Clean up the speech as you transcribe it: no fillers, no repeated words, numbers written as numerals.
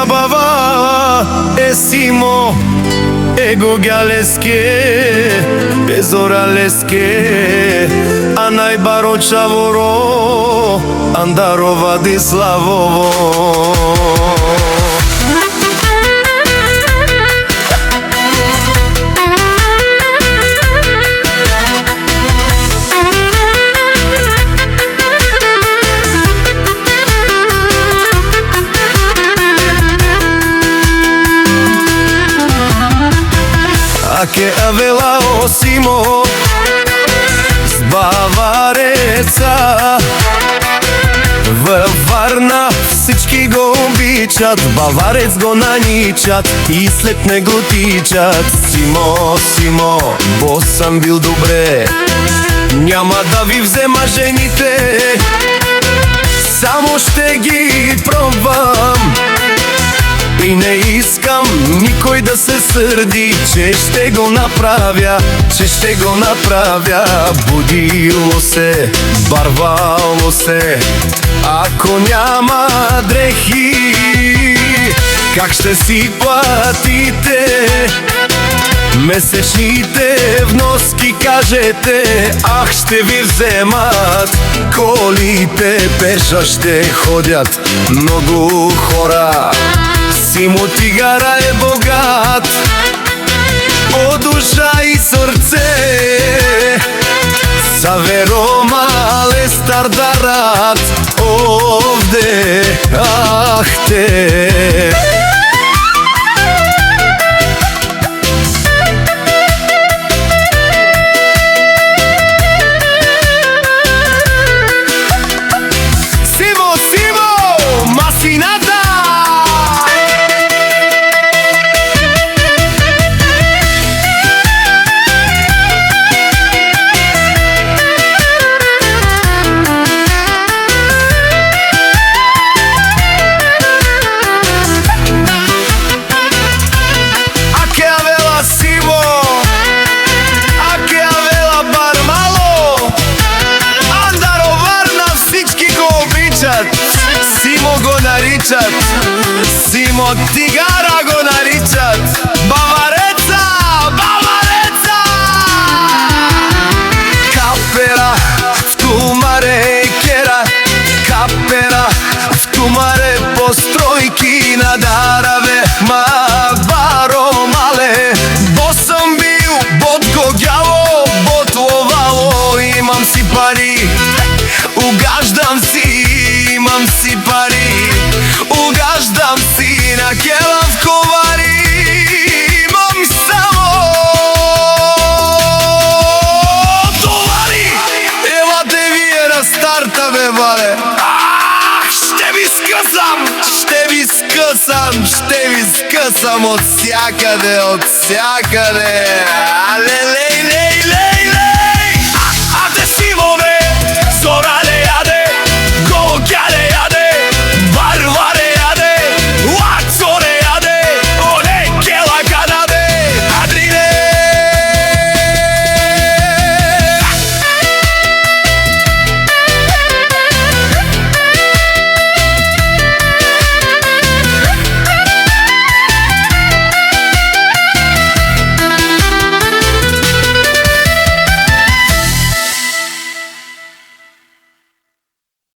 забава е Симо, его гјалеске, безоралеске, а најбаро чаворо, Андаро Владиславово. Ке авела о Симо, с Бавареца, в Варна всички го обичат, Баварец го наничат и след него тичат. Симо, Симо, бо сам бил добре, няма да ви взема жените, само ще ги пробвам. И не искам никой да се сърди, че ще го направя, че ще го направя. Будило се, барвало се, ако няма дрехи, как ще си платите месечните вноски, кажете, ах ще ви вземат колите, пеша ще ходят много хора. Симо Тигара е богат по душа и срце, Саверо мале стардарат овде, ах те. Симо, Симо, масината! Симо го наричат, Симо Тигара го наричат, Бавареца, Бавареца! Капера в тумаре кера, капера в тумаре постройки на Дараве, ма баро мале, бо съм бил, бот го гяло, бот ловало, имам си пари, угаждам си, имам си пари, угаждам си на келав ковари, имам само товари. Елате вие на старта, бе, бале. Ще ви скъсам, ще ви скъсам, ще ви скъсам от всякъде, от всякъде. Алелеле.